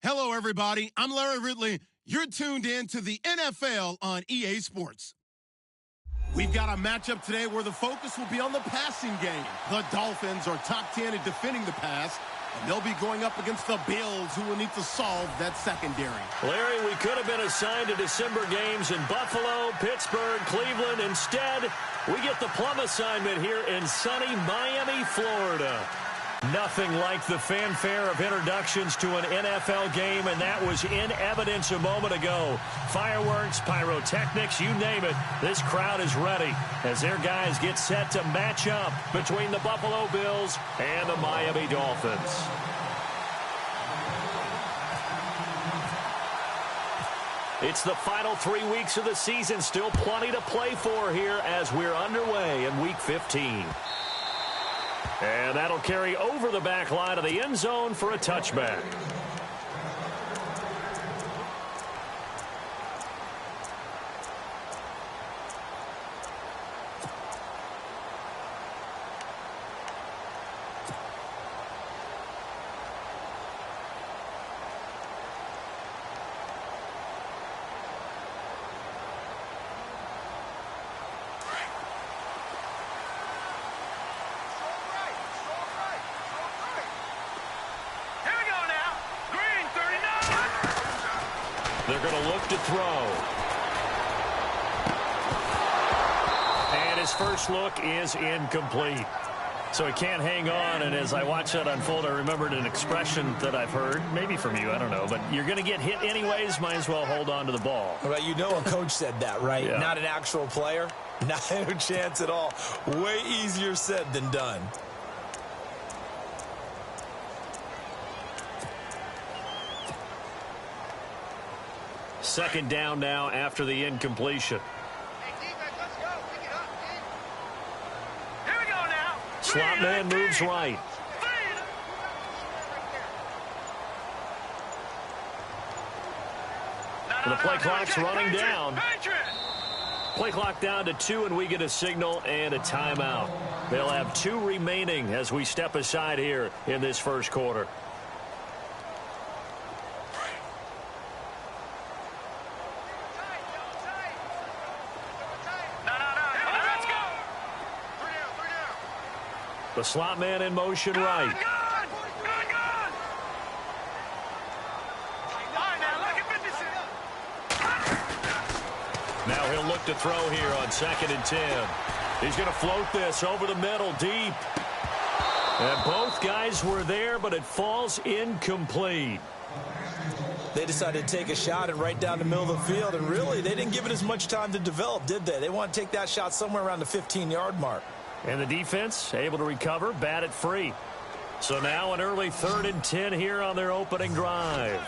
Hello, everybody. I'm Larry Ridley. You're tuned in to the NFL on EA Sports. We've got a matchup today where the focus will be on the passing game. The Dolphins are top 10 at defending the pass, and they'll be going up against the Bills, who will need to solve that secondary. Larry, we could have been assigned to December games in Buffalo, Pittsburgh, Cleveland. Instead, we get the plum assignment here in sunny Miami, Florida. Nothing like the fanfare of introductions to an NFL game, and that was in evidence a moment ago. Fireworks, pyrotechnics, you name it. This crowd is ready as their guys get set to match up between the Buffalo Bills and the Miami Dolphins. It's the final 3 weeks of the season. Still plenty to play for here as we're underway in Week 15. And that'll carry over the back line of the end zone for a touchback. They're going to look to throw. And his first look is incomplete. So he can't hang on, and as I watch that unfold, I remembered an expression that I've heard, maybe from you, I don't know, but you're going to get hit anyways, might as well hold on to the ball. Well, you know a coach said that, right? Yeah. Not an actual player. Not a chance at all. Way easier said than done. Second down now after the incompletion. Hey, defense, let's go. Pick it up, team. Here we go now. Slot man moves right. The play clock's running down. Play clock down to 2, and we get a signal and a timeout. They'll have 2 remaining as we step aside here in this first quarter. The slot man in motion right. Now he'll look to throw here on 2nd and 10. He's going to float this over the middle deep. And both guys were there, but it falls incomplete. They decided to take a shot and right down the middle of the field, and really, they didn't give it as much time to develop, did they? They want to take that shot somewhere around the 15-yard mark. And the defense able to recover, bat it free. So now an early 3rd and 10 here on their opening drive.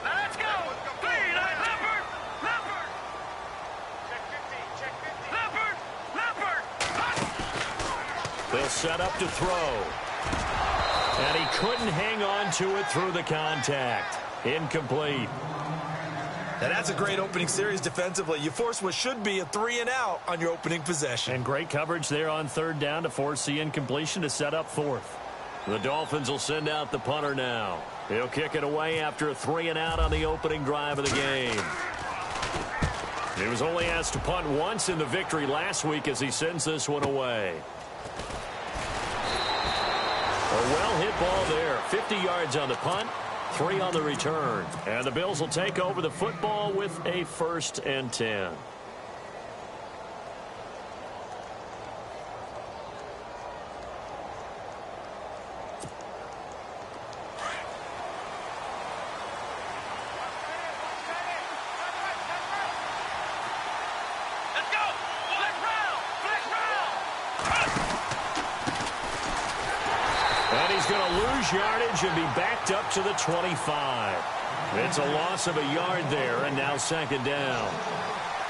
Let's go. Leopard. Check 15. Leopard. They'll set up to throw. And he couldn't hang on to it through the contact. Incomplete. And that's a great opening series defensively. You force what should be a 3-and-out on your opening possession. And great coverage there on 3rd down to force the incompletion to set up 4th. The Dolphins will send out the punter now. He'll kick it away after a 3-and-out on the opening drive of the game. He was only asked to punt once in the victory last week as he sends this one away. A well-hit ball there. 50 yards on the punt. 3 on the return. And the Bills will take over the football with a 1st and 10. Let's go. Flex round. And he's going to lose yardage and be backed up to the 25. It's a loss of a yard there, and now 2nd down.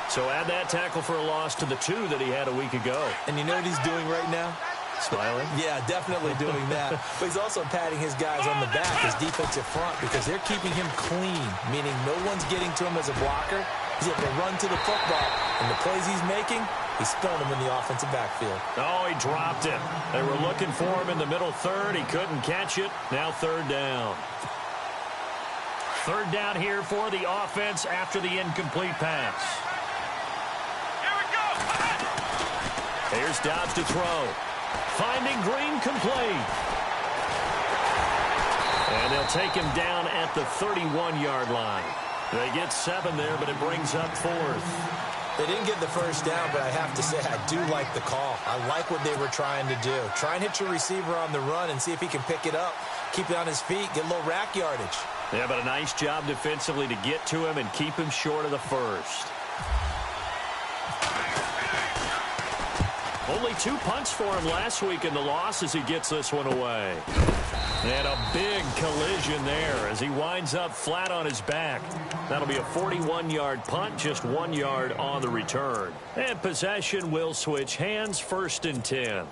So add that tackle for a loss to the 2 that he had a week ago. And you know what he's doing right now? Smiling? Yeah, definitely doing that. But he's also patting his guys on the back, his defensive front, because they're keeping him clean, meaning no one's getting to him as a blocker. He's able to run to the football, and the plays he's making, He's thrown him in the offensive backfield. Oh, he dropped it. They were looking for him in the middle third. He couldn't catch it. Now third down. Third down here for the offense after the incomplete pass. Here we go. Here's Dobbs to throw. Finding Green complete. And they'll take him down at the 31-yard line. They get 7 there, but it brings up 4th. They didn't get the first down, but I have to say I do like the call. I like what they were trying to do. Try and hit your receiver on the run and see if he can pick it up. Keep it on his feet, get a little rack yardage. Yeah, but a nice job defensively to get to him and keep him short of the first. Only 2 punts for him last week in the loss as he gets this one away. And a big collision there as he winds up flat on his back. That'll be a 41-yard punt, just 1 yard on the return. And possession will switch hands, 1st and 10.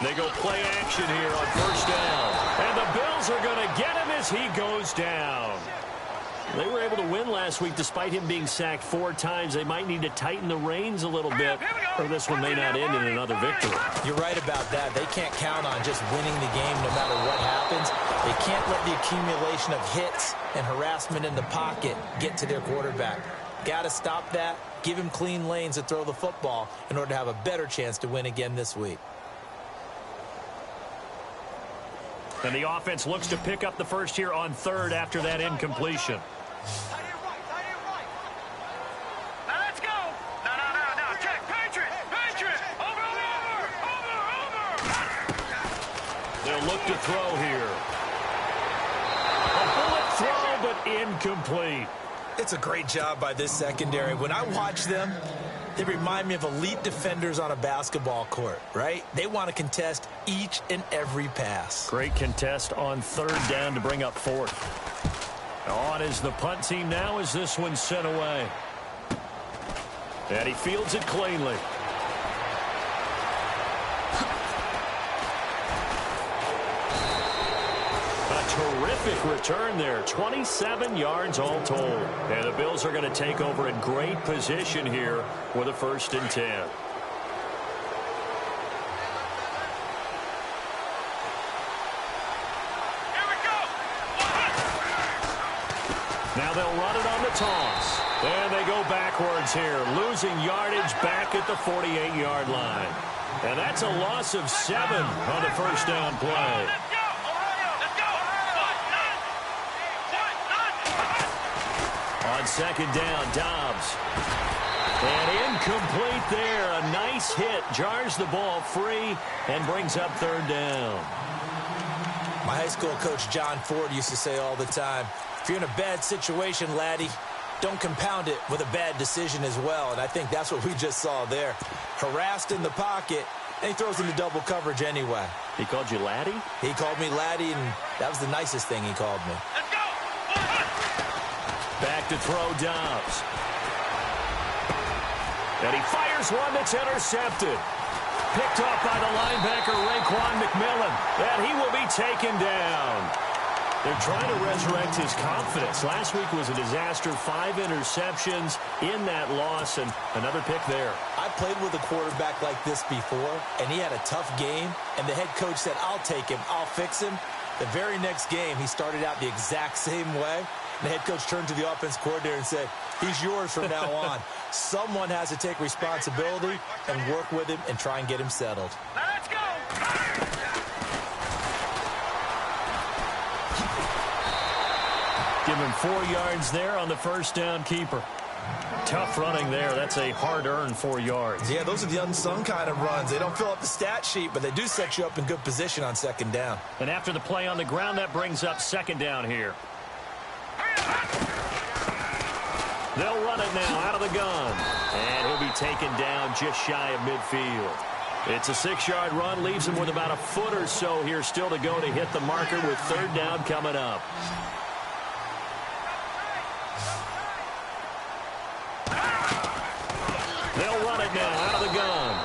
They go play action here on 1st down. And the Bills are going to get him as he goes down. They were able to win last week despite him being sacked 4 times. They might need to tighten the reins a little bit, or this one may not end in another victory. You're right about that. They can't count on just winning the game no matter what happens. They can't let the accumulation of hits and harassment in the pocket get to their quarterback. Got to stop that, give him clean lanes to throw the football in order to have a better chance to win again this week. And the offense looks to pick up the first here on 3rd after that incompletion. Now let's go. No. Check. Patriot. Over. They'll look to throw here. A bullet throw, but incomplete. It's a great job by this secondary. When I watch them, they remind me of elite defenders on a basketball court, right? They want to contest each and every pass. Great contest on 3rd down to bring up 4th. On is the punt team now as this one's sent away. And he fields it cleanly. A terrific return there. 27 yards all told. And the Bills are going to take over in great position here with a 1st and 10. Now they'll run it on the toss. And they go backwards here, losing yardage back at the 48-yard line. And that's a loss of 7 on the 1st down play. On 2nd down, Dobbs. And incomplete there. A nice hit. Jars the ball free and brings up 3rd down. My high school coach, John Ford, used to say all the time, if you're in a bad situation, laddie, don't compound it with a bad decision as well. And I think that's what we just saw there. Harassed in the pocket, and he throws into double coverage anyway. He called you laddie? He called me laddie, and that was the nicest thing he called me. Let's go. Back to throw Dobbs. And he fires one that's intercepted. Picked off by the linebacker, Raekwon McMillan. And he will be taken down. They're trying to resurrect his confidence. Last week was a disaster. 5 interceptions in that loss, and another pick there. I played with a quarterback like this before, and he had a tough game, and the head coach said, I'll take him, I'll fix him. The very next game, he started out the exact same way. The head coach turned to the offense coordinator and said, he's yours from now on. Someone has to take responsibility and work with him and try and get him settled. Now let's go. Give him 4 yards there on the 1st down keeper. Tough running there. That's a hard-earned 4 yards. Yeah, those are the unsung kind of runs. They don't fill up the stat sheet, but they do set you up in good position on 2nd down. And after the play on the ground, that brings up 2nd down here. They'll run it now out of the gun. And he'll be taken down just shy of midfield. It's a 6-yard run, leaves him with about a foot or so here still to go to hit the marker with 3rd down coming up. They'll run it now out of the gun.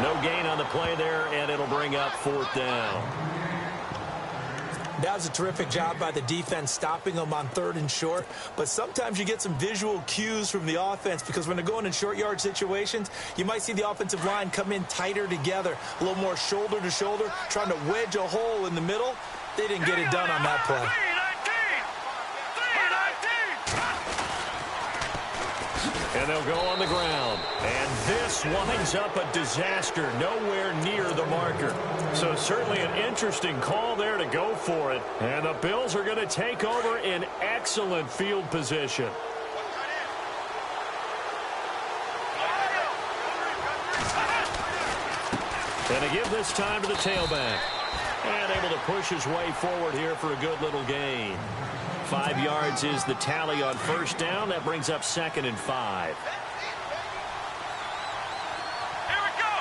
No gain on the play there, and it'll bring up 4th down. That was a terrific job by the defense stopping them on 3rd and short. But sometimes you get some visual cues from the offense because when they're going in short yard situations, you might see the offensive line come in tighter together, a little more shoulder to shoulder, trying to wedge a hole in the middle. They didn't get it done on that play. And they'll go on the ground. And this winds up a disaster, nowhere near the marker. So certainly an interesting call there to go for it. And the Bills are going to take over in excellent field position. And they give this time to the tailback. And able to push his way forward here for a good little gain. 5 yards is the tally on 1st down. That brings up 2nd and 5. Here we go.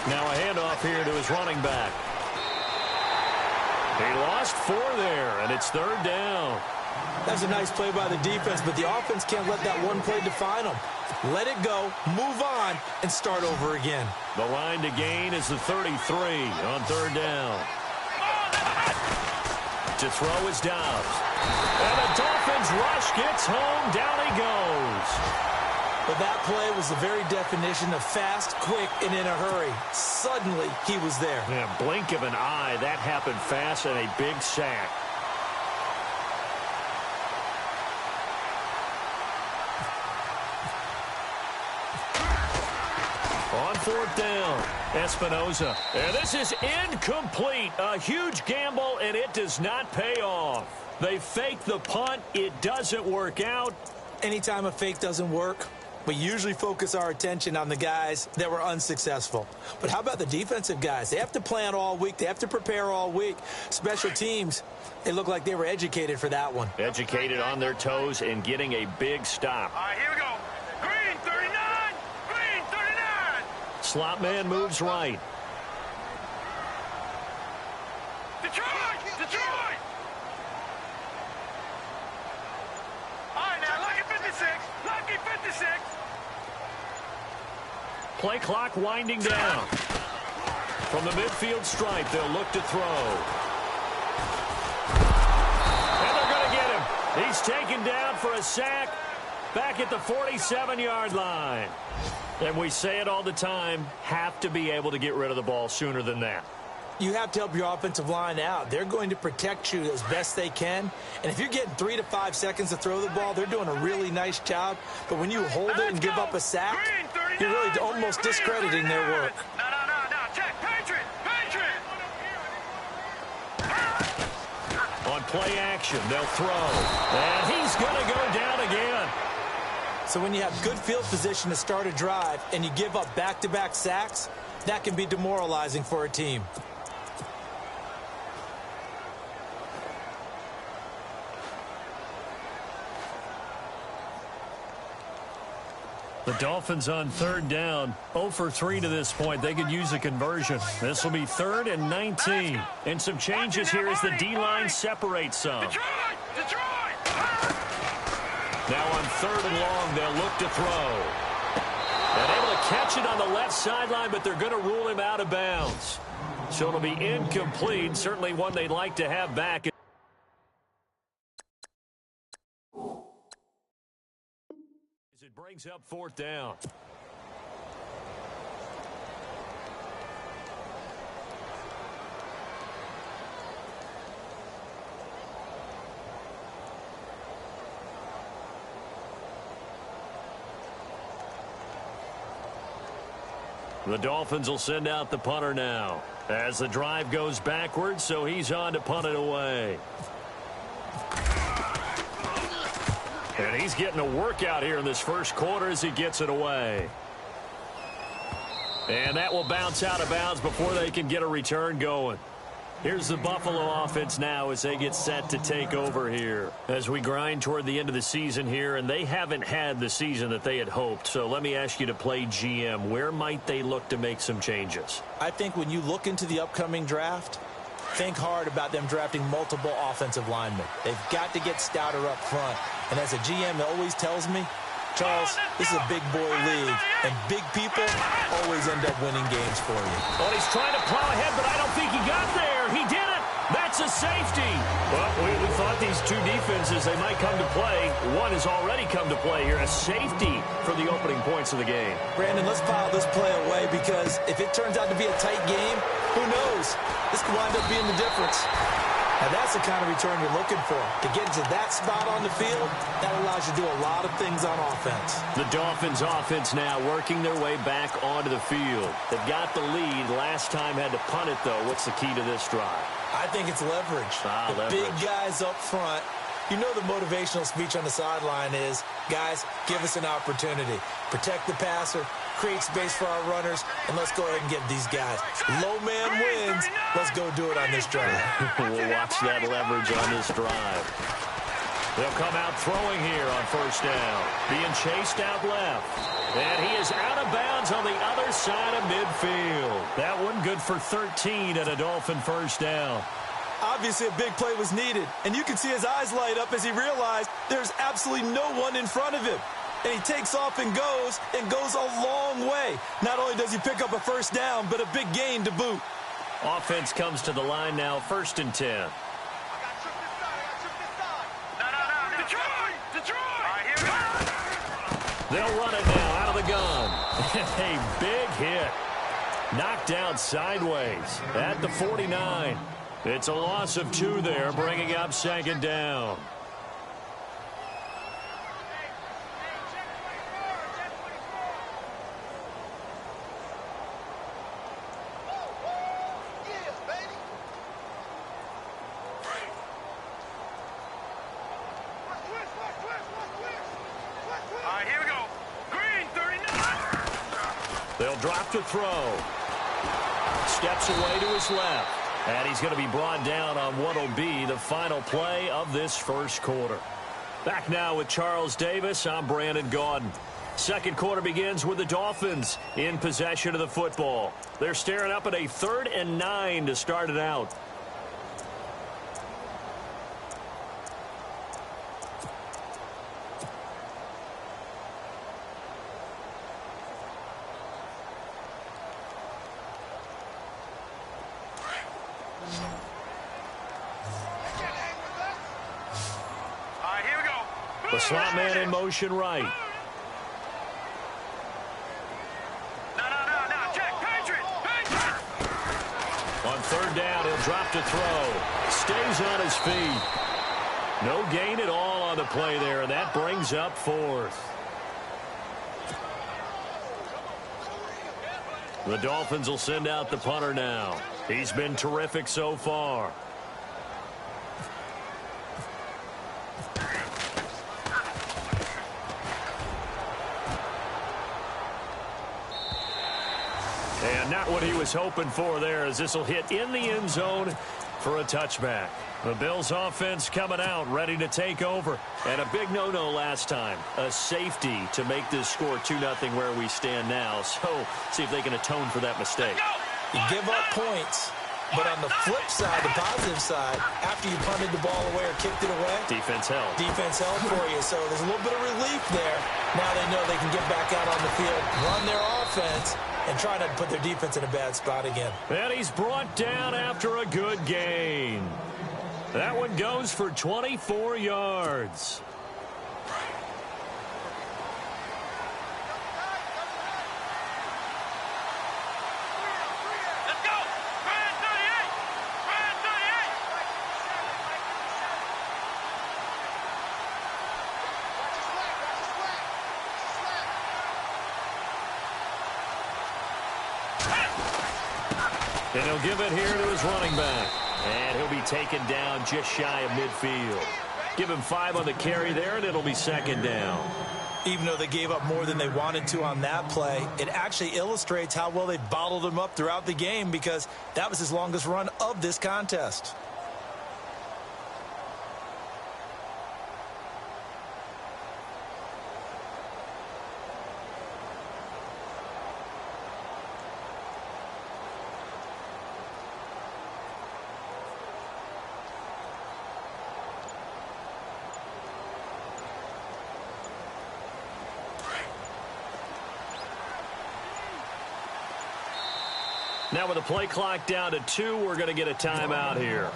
Now a handoff here to his running back. He lost 4 there, and it's 3rd down. That's a nice play by the defense, but the offense can't let that one play define them. Let it go, move on, and start over again. The line to gain is the 33 on 3rd down. To throw is Dobbs. And the Dolphins rush gets home. Down he goes. But that play was the very definition of fast, quick, and in a hurry. Suddenly, he was there. Yeah, blink of an eye. That happened fast and a big sack. On 4th down, Espinoza. And this is incomplete. A huge gamble, and it does not pay off. They fake the punt. It doesn't work out. Anytime a fake doesn't work, we usually focus our attention on the guys that were unsuccessful. But how about the defensive guys? They have to plan all week. They have to prepare all week. Special teams, they look like they were educated for that one. Educated on their toes and getting a big stop. All right, here we go. Green 39. Green 39. Slot man moves right. Detroit. Detroit. All right, now, lucky 56. Lucky 56. Play clock winding down. From the midfield stripe, they'll look to throw. And they're going to get him. He's taken down for a sack back at the 47-yard line. And we say it all the time, have to be able to get rid of the ball sooner than that. You have to help your offensive line out. They're going to protect you as best they can. And if you're getting 3 to 5 seconds to throw the ball, they're doing a really nice job. But when you hold it and give up a sack, you're really almost discrediting their work. No. Check. Patriot. On play action, they'll throw. And he's going to go down again. So when you have good field position to start a drive and you give up back-to-back sacks, that can be demoralizing for a team. The Dolphins on 3rd down, 0 for 3 to this point. They could use a conversion. This will be 3rd and 19. And some changes here as the D-line separates some. Detroit. Now on 3rd and long, they'll look to throw. And able to catch it on the left sideline, but they're going to rule him out of bounds. So it'll be incomplete, certainly one they'd like to have back. As it brings up 4th down. The Dolphins will send out the punter now as the drive goes backwards, so he's on to punt it away. And he's getting a workout here in this first quarter as he gets it away. And that will bounce out of bounds before they can get a return going. Here's the Buffalo offense now as they get set to take over here. As we grind toward the end of the season here, and they haven't had the season that they had hoped. So let me ask you to play GM. Where might they look to make some changes? I think when you look into the upcoming draft, think hard about them drafting multiple offensive linemen. They've got to get stouter up front. And as a GM always tells me, Charles, this is a big boy league, and big people always end up winning games for you. Well, he's trying to plow ahead, but I don't think he got there. He did it. That's a safety. Well, we thought these two defenses, they might come to play. One has already come to play here, a safety for the opening points of the game. Brandon, let's file this play away because if it turns out to be a tight game, who knows? This could wind up being the difference. Now, that's the kind of return you're looking for. To get into that spot on the field, that allows you to do a lot of things on offense. The Dolphins offense now working their way back onto the field. They've got the lead. Last time had to punt it, though. What's the key to this drive? I think it's leverage. The big guys up front. You know the motivational speech on the sideline is, guys, give us an opportunity. Protect the passer, create space for our runners, and let's go ahead and get these guys. Low man wins. Let's go do it on this drive. We'll watch that leverage on this drive. They'll come out throwing here on first down. Being chased out left. And he is out of bounds on the other side of midfield. That one good for 13 at a Dolphin first down. Obviously, a big play was needed, and you can see his eyes light up as he realized there's absolutely no one in front of him. And he takes off and goes a long way. Not only does he pick up a first down, but a big gain to boot. Offense comes to the line now, 1st and 10. They'll run it now out of the gun. A big hit. Knocked down sideways at the 49. It's a loss of 2 there, bringing up 2nd down. They'll drop to throw. Steps away to his left. And he's going to be brought down on what will be the final play of this first quarter. Back now with Charles Davis, I'm Brandon Gaudin. Second quarter begins with the Dolphins in possession of the football. They're staring up at a 3rd and 9 to start it out. The slot man in motion right. On 3rd down, he'll drop to throw. Stays on his feet. No gain at all on the play there, and that brings up 4th. The Dolphins will send out the punter now. He's been terrific so far. And not what he was hoping for there, as this will hit in the end zone for a touchback. The Bills offense coming out, ready to take over. And a big no-no last time. A safety to make this score 2-0 where we stand now. So, see if they can atone for that mistake. You give up points, but on the flip side, the positive side, after you punted the ball away or kicked it away, defense held. Defense held for you. So there's a little bit of relief there. Now they know they can get back out on the field, run their offense, and try not to put their defense in a bad spot again. And he's brought down after a good gain. That one goes for 24 yards. Let's go! Brand 38! Brand 38! And he'll give it here to his running back. And he'll be taken down just shy of midfield. Give him 5 on the carry there, and it'll be 2nd down. Even though they gave up more than they wanted to on that play, it actually illustrates how well they bottled him up throughout the game, because that was his longest run of this contest. Now with the play clock down to 2, we're going to get a timeout here.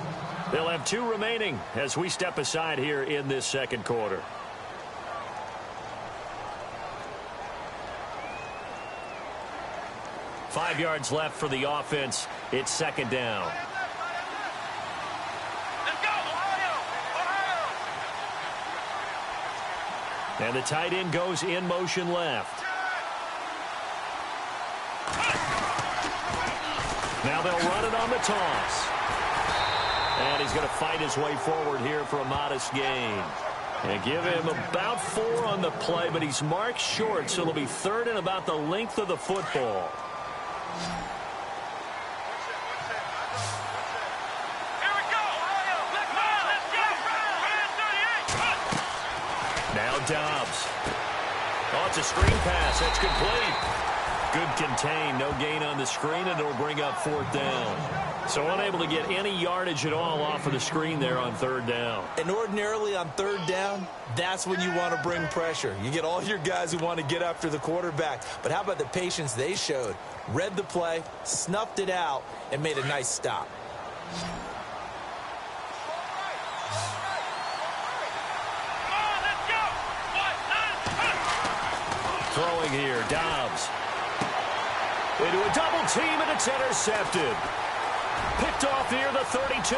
They'll have 2 remaining as we step aside here in this second quarter. Five yards left for the offense. It's second down. Let's go, Ohio! Ohio! And the tight end goes in motion left. Now they'll run it on the toss. And he's going to fight his way forward here for a modest gain. And give him about 4 on the play, but he's marked short, so it'll be third and about the length of the football. Here we go, Ohio! Let's go! Now Dobbs. Oh, it's a screen pass. That's complete. Good contain. No gain on the screen, and it'll bring up 4th down. So unable to get any yardage at all off of the screen there on 3rd down. And ordinarily on 3rd down, that's when you want to bring pressure. You get all your guys who want to get after the quarterback. But how about the patience they showed? Read the play, snuffed it out, and made a nice stop. Throwing here, Dobbs. Into a double team, and it's intercepted. Picked off here, the 32.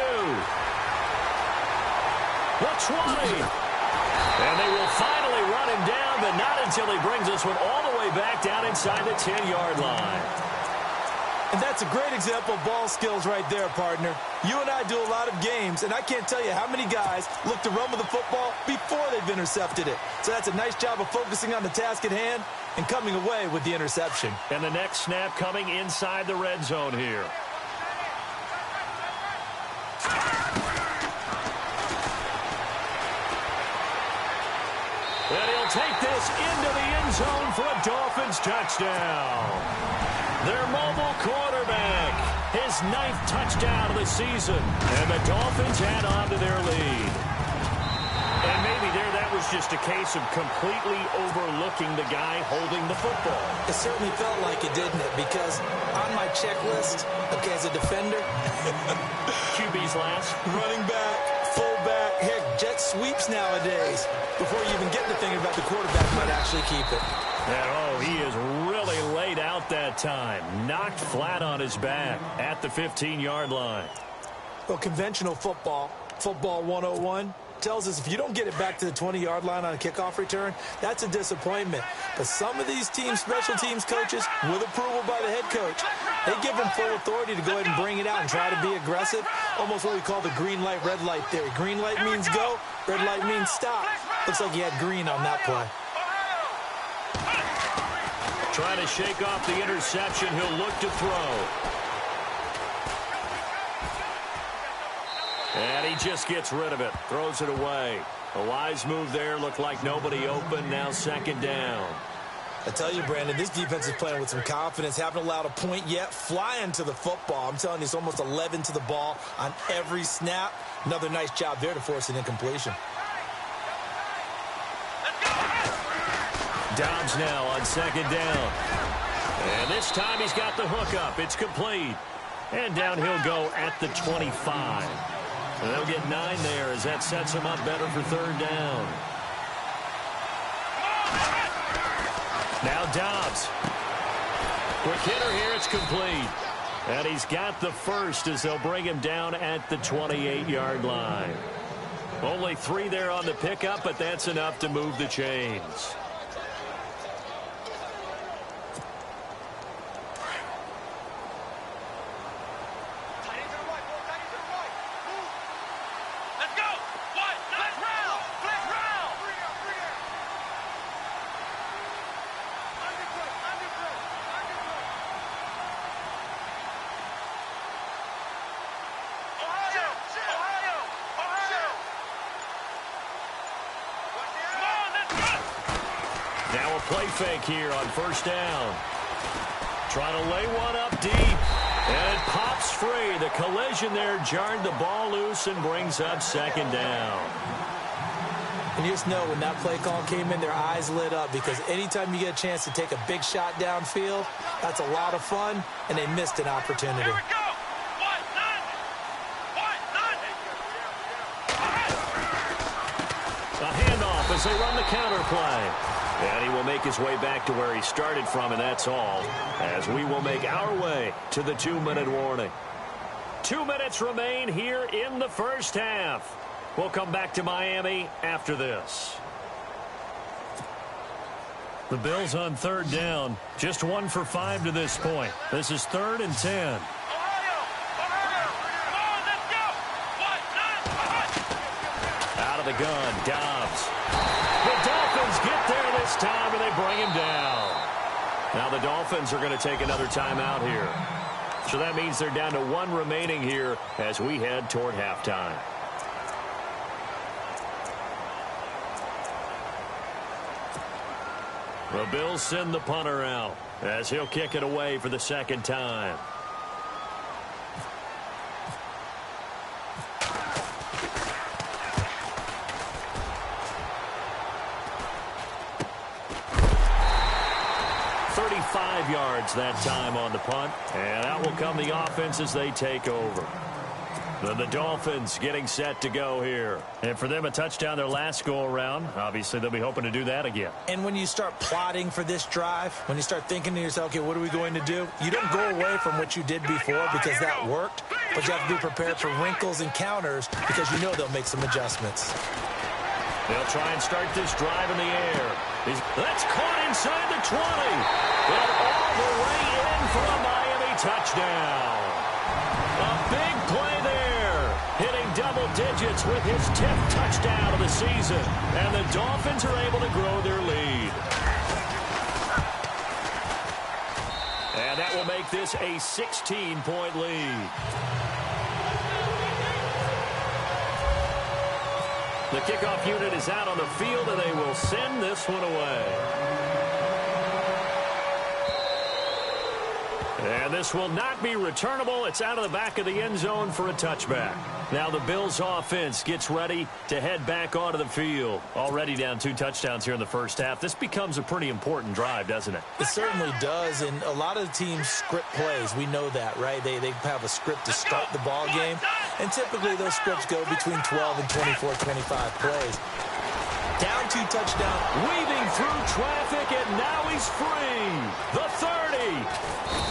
The 20. And they will finally run him down, but not until he brings this one all the way back down inside the 10-yard line. And that's a great example of ball skills right there, partner. You and I do a lot of games, and I can't tell you how many guys look to run with the football before they've intercepted it. So that's a nice job of focusing on the task at hand and coming away with the interception. And the next snap coming inside the red zone here. And he'll take this into the end zone for a Dolphins touchdown. Their mobile quarterback, his 9th touchdown of the season. And the Dolphins add on to their lead. And maybe there that was just a case of completely overlooking the guy holding the football. It certainly felt like it, didn't it? Because on my checklist, okay, as a defender, QB's last. running back, fullback, heck, jet sweeps nowadays. Before you even get to thinking about the quarterback might actually keep it. And, oh, he is really laid out that time. Knocked flat on his back at the 15-yard line. Well, conventional football 101, tells us if you don't get it back to the 20-yard line on a kickoff return, that's a disappointment. But some of these teams, special teams coaches, with approval by the head coach, they give them full authority to go ahead and bring it out and try to be aggressive. Almost what we call the green light, red light theory. Green light means go, red light means stop. Looks like he had green on that play. Trying to shake off the interception. He'll look to throw. And he just gets rid of it. Throws it away. A wise move there. Looked like nobody open. Now 2nd down. I tell you, Brandon, this defense is playing with some confidence. Haven't allowed a point yet. Flying to the football. I'm telling you, it's almost 11 to the ball on every snap. Another nice job there to force an incompletion. Dobbs now on 2nd down. And this time he's got the hook up. It's complete. And down he'll go at the 25. And they'll get 9 there as that sets him up better for 3rd down. Now Dobbs. Quick hitter here. It's complete. And he's got the first as they'll bring him down at the 28-yard line. Only 3 there on the pickup, but that's enough to move the chains. Now a play fake here on 1st down. Trying to lay one up deep. And it pops free. The collision there jarred the ball loose and brings up 2nd down. And you just know when that play call came in, their eyes lit up, because anytime you get a chance to take a big shot downfield, that's a lot of fun, and they missed an opportunity. Here we go. A handoff as they run the counter play. And he will make his way back to where he started from, and that's all, as we will make our way to the 2-minute warning. 2 minutes remain here in the first half. We'll come back to Miami after this. The Bills on third down. Just 1 for 5 to this point. This is 3rd and 10. Out of the gun, Dobbs. The Dolphins get there this time, and they bring him down. Now the Dolphins are going to take another timeout here. So that means they're down to 1 remaining here as we head toward halftime. The Bills send the punter out as he'll kick it away for the second time. Yards that time on the punt, and out will come the offense as they take over. The Dolphins getting set to go here. And for them, a touchdown their last go-around. Obviously, they'll be hoping to do that again. And when you start plotting for this drive, when you start thinking to yourself, okay, what are we going to do? You don't go away from what you did before because that worked, but you have to be prepared for wrinkles and counters because you know they'll make some adjustments. They'll try and start this drive in the air. That's caught inside the 20. And all the way in for a Miami touchdown. A big play there. Hitting double digits with his 10th touchdown of the season. And the Dolphins are able to grow their lead. And that will make this a 16-point lead. The kickoff unit is out on the field, and they will send this one away. And this will not be returnable. It's out of the back of the end zone for a touchback. Now the Bills offense gets ready to head back onto the field. Already down 2 touchdowns here in the first half. This becomes a pretty important drive, doesn't it? It certainly does, and a lot of the teams script plays. We know that, right? They have a script to start the ball game, and typically those scripts go between 12 and 24, 25 plays. Down 2 touchdowns. Weaving through traffic, and now he's free. The 30.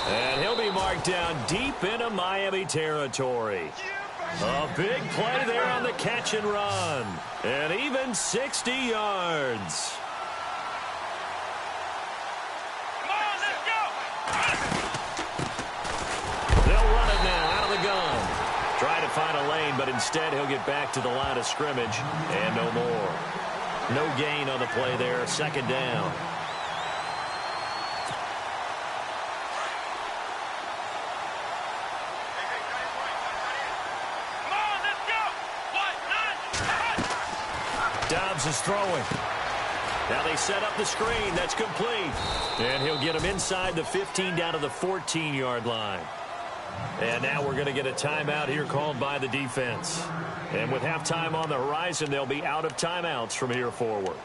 And he'll be marked down deep into Miami territory. A big play there on the catch and run. And even 60 yards. Come on, let's go. They'll run it now out of the gun. Try to find a lane, but instead he'll get back to the line of scrimmage and no more. No gain on the play there. Second down. Dobbs is throwing. Now they set up the screen. That's complete. And he'll get him inside the 15 down to the 14-yard line. And now we're going to get a timeout here called by the defense. And with halftime on the horizon, they'll be out of timeouts from here forward.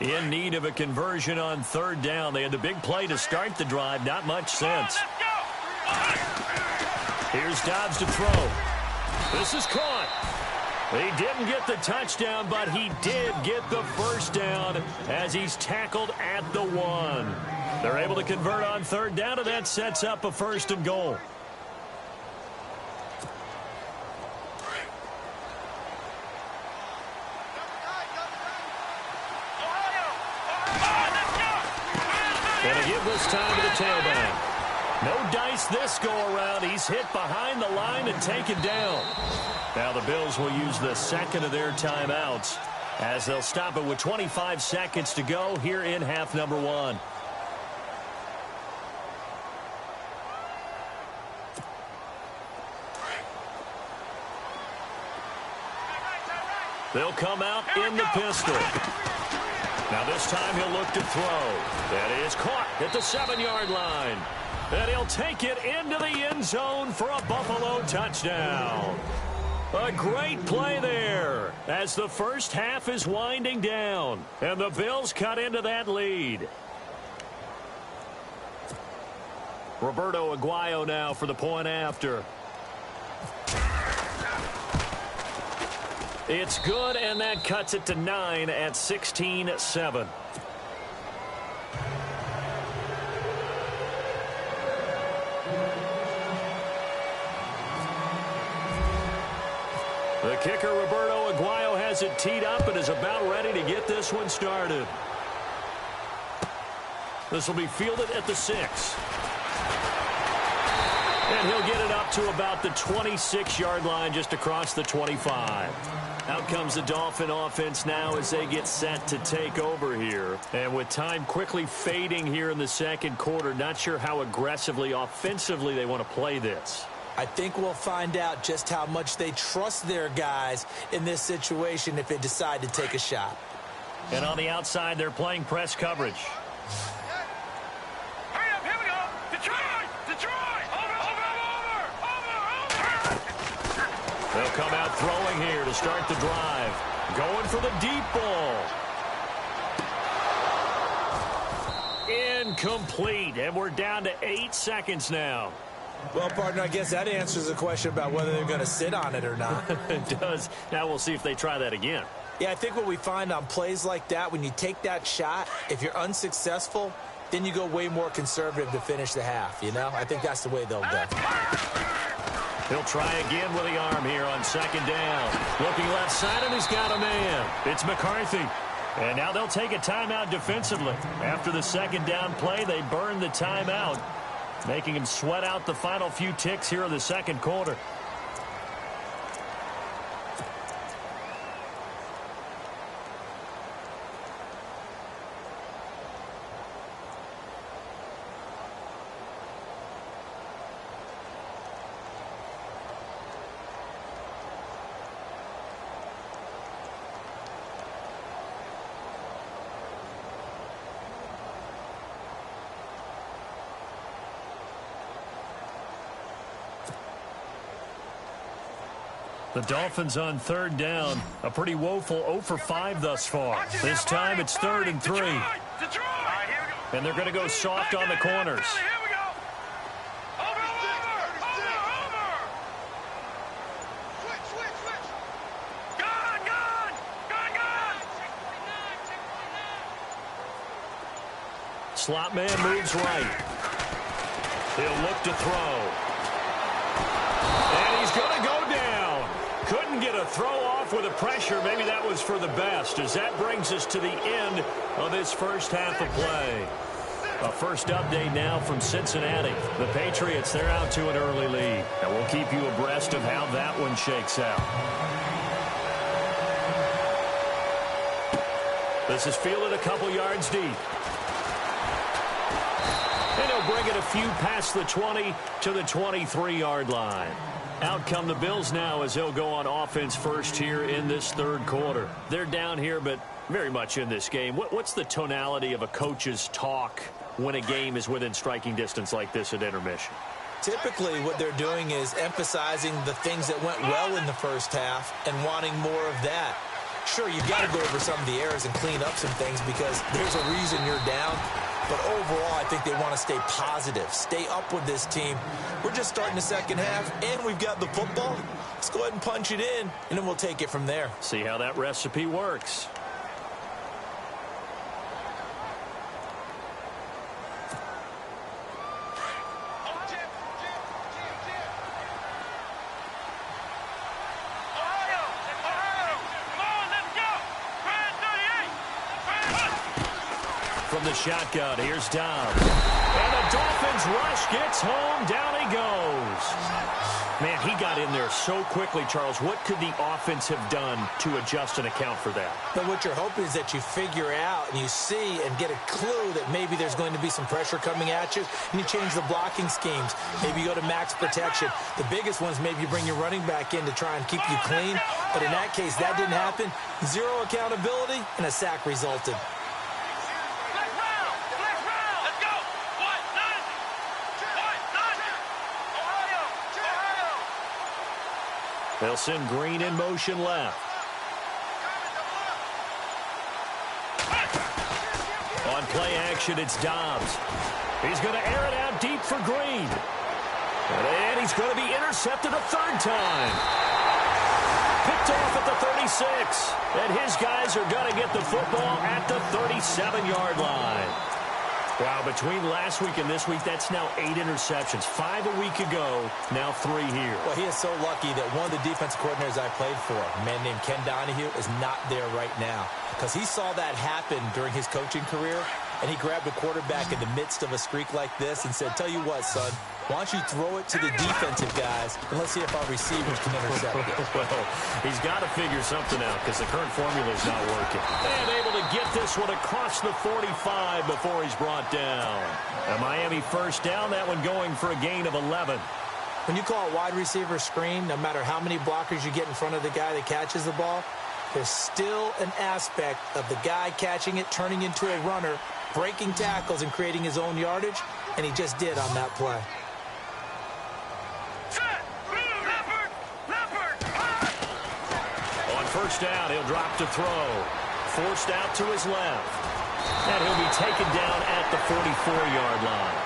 In need of a conversion on third down. They had the big play to start the drive. Not much sense. Here's Dobbs to throw. This is caught. He didn't get the touchdown, but he did get the first down as he's tackled at the 1. They're able to convert on third down, and that sets up a 1st and goal. And a give this time to the tailback. No dice this go-around. He's hit behind the line and taken down. Now the Bills will use the second of their timeouts as they'll stop it with 25 seconds to go here in half number 1. They'll come out in the pistol. Now this time he'll look to throw. That is caught at the 7-yard line. And he'll take it into the end zone for a Buffalo touchdown. A great play there as the first half is winding down, and the Bills cut into that lead. Roberto Aguayo now for the point after. It's good, and that cuts it to 9 at 16-7. The kicker, Roberto Aguayo, has it teed up and is about ready to get this one started. This will be fielded at the 6. And he'll get it up to about the 26-yard line, just across the 25. Out comes the Dolphin offense now as they get set to take over here. And with time quickly fading here in the second quarter, not sure how aggressively, offensively they want to play this. I think we'll find out just how much they trust their guys in this situation if they decide to take a shot. And on the outside, they're playing press coverage. Hurry up, here we go. Detroit! Detroit! Over! They'll come out throwing here to start the drive. Going for the deep ball. Incomplete. And we're down to 8 seconds now. Well, partner, I guess that answers the question about whether they're going to sit on it or not. It does. Now we'll see if they try that again. Yeah, I think what we find on plays like that, when you take that shot, if you're unsuccessful, then you go way more conservative to finish the half, you know? I think that's the way they'll go. He'll try again with the arm here on second down. Looking left side, and he's got a man. It's McCarthy. And now they'll take a timeout defensively. After the second down play, they burn the timeout, making him sweat out the final few ticks here in the second quarter. The Dolphins on third down. A pretty woeful 0 for 5 thus far. This time it's 3rd and 3. And they're going to go soft on the corners. Slot man moves right. He'll look to throw. And he's going to go down. Couldn't get a throw off with the pressure. Maybe that was for the best, as that brings us to the end of this first half of play. A first update now from Cincinnati. The Patriots, they're out to an early lead. And we'll keep you abreast of how that one shakes out. This is fielded a couple yards deep. And he'll bring it a few past the 20 to the 23-yard line. Out come the Bills now as they'll go on offense first here in this third quarter. They're down here, but very much in this game. What's the tonality of a coach's talk when a game is within striking distance like this at intermission? Typically, what they're doing is emphasizing the things that went well in the first half and wanting more of that. Sure, you've got to go over some of the errors and clean up some things because there's a reason you're down. But overall, I think they want to stay positive, stay up with this team. We're just starting the second half, and we've got the football. Let's go ahead and punch it in, and then we'll take it from there. See how that recipe works. From the shotgun, here's Tom. And the Dolphins rush gets home. Down he goes. Man, he got in there so quickly, Charles. What could the offense have done to adjust and account for that? But what you're hoping is that you figure out and you see and get a clue that maybe there's going to be some pressure coming at you, and you change the blocking schemes. Maybe you go to max protection. The biggest ones, maybe you bring your running back in to try and keep you clean. But in that case, that didn't happen. Zero accountability, and a sack resulted. They'll send Green in motion left. On play action, it's Dobbs. He's going to air it out deep for Green. And he's going to be intercepted a third time. Picked off at the 36. And his guys are going to get the football at the 37-yard line. Wow, between last week and this week, that's now 8 interceptions. 5 a week ago, now 3 here. Well, he is so lucky that one of the defensive coordinators I played for, a man named Ken Donahue, is not there right now. Because he saw that happen during his coaching career, and he grabbed a quarterback in the midst of a streak like this and said, tell you what, son, why don't you throw it to the defensive guys, and let's see if our receivers can intercept it. Well, he's got to figure something out because the current formula is not working. And able to get this one across the 45 before he's brought down. A Miami first down, that one going for a gain of 11. When you call a wide receiver screen, no matter how many blockers you get in front of the guy that catches the ball, there's still an aspect of the guy catching it, turning into a runner, breaking tackles and creating his own yardage, and he just did on that play. On first down, he'll drop to throw. Forced out to his left. And he'll be taken down at the 44-yard line.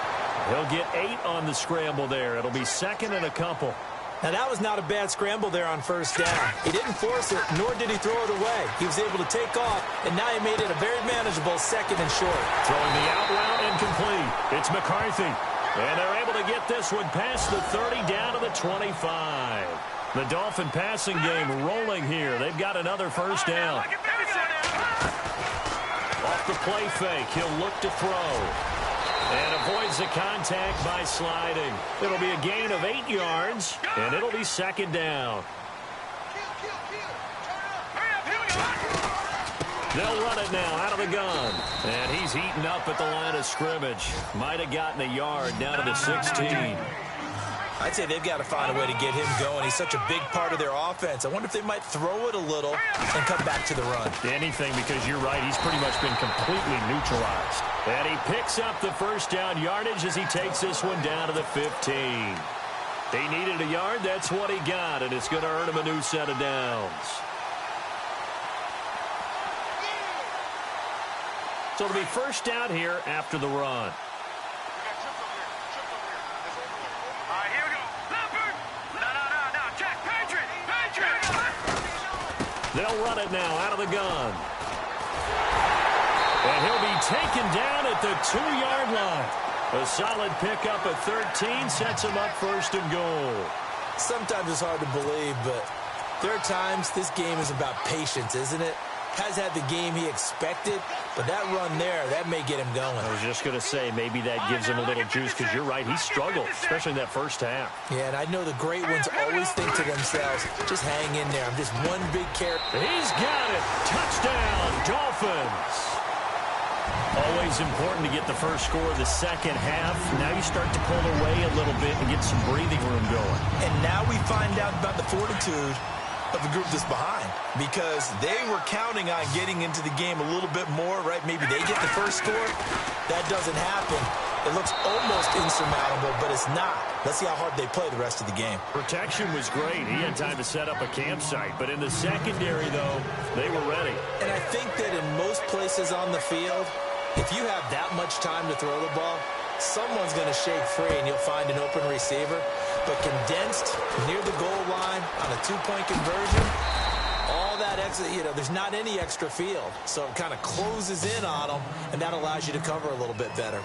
He'll get 8 on the scramble there. It'll be second and a couple. Now, that was not a bad scramble there on first down. He didn't force it, nor did he throw it away. He was able to take off, and now he made it a very manageable second and short. Throwing the out route incomplete. It's McCarthy. And they're able to get this one past the 30 down to the 25. The Dolphin passing game rolling here. They've got another first down. Off the play fake, he'll look to throw. And avoids the contact by sliding. It'll be a gain of 8 yards, and it'll be second down. They'll run it now out of the gun. And he's heating up at the line of scrimmage. Might have gotten a yard down to the 16. I'd say they've got to find a way to get him going. He's such a big part of their offense. I wonder if they might throw it a little and come back to the run. Anything, because you're right. He's pretty much been completely neutralized. And he picks up the first down yardage as he takes this one down to the 15. He needed a yard. That's what he got, and it's going to earn him a new set of downs. So it'll be first down here after the run. They'll run it now out of the gun. And he'll be taken down at the 2-yard line. A solid pickup at 13 sets him up first and goal. Sometimes it's hard to believe, but there are times this game is about patience, isn't it? Has had the game he expected, but that run there, that may get him going. I was just going to say, maybe that gives him a little juice, because you're right, he struggled, especially in that first half. Yeah, and I know the great ones always think to themselves, just hang in there. I'm just one big carrot. He's got it. Touchdown, Dolphins. Always important to get the first score of the second half. Now you start to pull away a little bit and get some breathing room going. And now we find out about the fortitude of the group that's behind, because they were counting on getting into the game a little bit more, right? Maybe they get the first score. That doesn't happen. It looks almost insurmountable, but it's not. Let's see how hard they play the rest of the game. Protection was great. He had time to set up a campsite, but in the secondary, though, they were ready. And I think that in most places on the field, if you have that much time to throw the ball, someone's going to shake free and you'll find an open receiver. But condensed near the goal line on a 2-point conversion, all that extra, there's not any extra field. So it kind of closes in on them, and that allows you to cover a little bit better.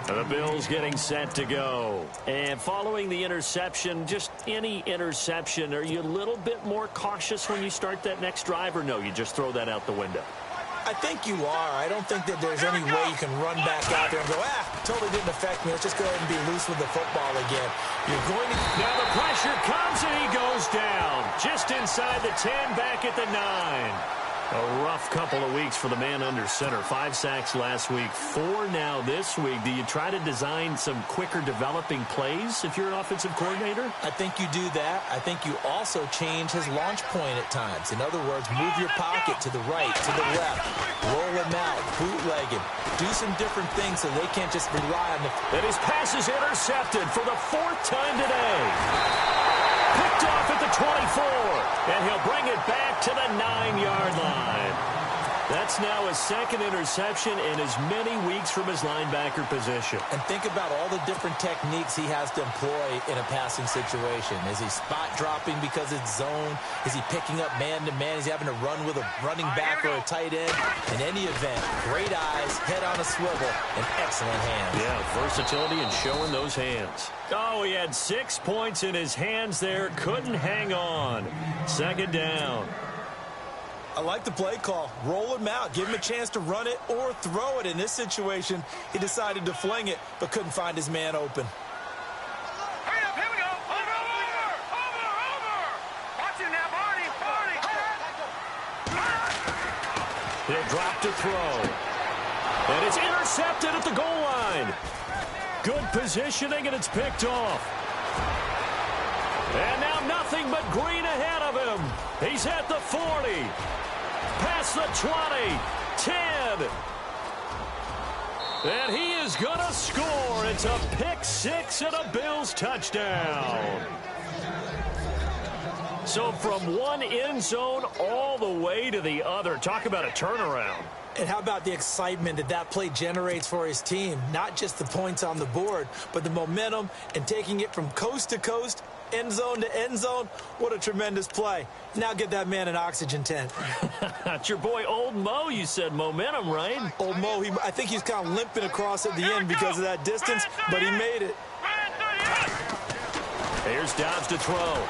The Bills getting set to go. And following the interception, just any interception, are you a little bit more cautious when you start that next drive, or no, you just throw that out the window? I think you are. I don't think that there's any way you can run back out there and go, totally didn't affect me. Let's just go ahead and be loose with the football again. You're going to... Now the pressure comes and he goes down. Just inside the 10, back at the 9. A rough couple of weeks for the man under center. 5 sacks last week, 4 now this week. Do you try to design some quicker developing plays if you're an offensive coordinator? I think you do that. I think you also change his launch point at times. In other words, move your pocket to the right, to the left, roll him out, bootleg him. Do some different things so they can't just rely on the... And his pass is intercepted for the 4th time today. Picked off at the 24. And he'll bring it back to the 9-yard line. That's now his second interception in as many weeks from his linebacker position. And think about all the different techniques he has to employ in a passing situation. Is he spot dropping because it's zone? Is he picking up man-to-man? Is he having to run with a running back or a tight end? In any event, great eyes, head on a swivel, and excellent hands. Yeah, versatility and showing those hands. Oh, he had 6 points in his hands there. Couldn't hang on. Second down. I like the play call. Roll him out. Give him a chance to run it or throw it. In this situation, he decided to fling it, but couldn't find his man open. Hurry up, here we go. Over. Watch him now, Barney. He'll drop to throw. And it's intercepted at the goal line. Good positioning, and it's picked off. And now nothing but green ahead of him. He's at the 40. Past the 20. 10. And he is going to score. It's a pick six and a Bills touchdown. So from one end zone all the way to the other. Talk about a turnaround. And how about the excitement that play generates for his team? Not just the points on the board, but the momentum and taking it from coast to coast, end zone to end zone. What a tremendous play. Now get that man an oxygen tent. It's your boy Old Mo. You said momentum, right? Old Mo, I think he's kind of limping across at the end because of that distance, but he made it. Here's Dobbs to throw.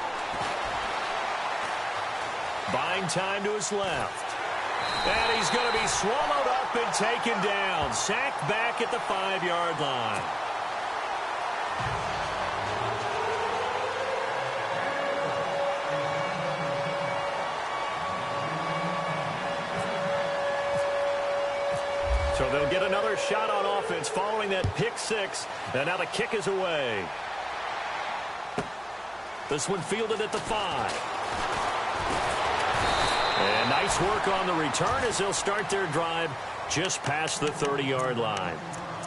Buying time to his left. And he's going to be swallowed up and taken down. Sacked back at the 5-yard line. So they'll get another shot on offense following that pick six. And now the kick is away. This one fielded at the 5. And nice work on the return as they'll start their drive just past the 30-yard line.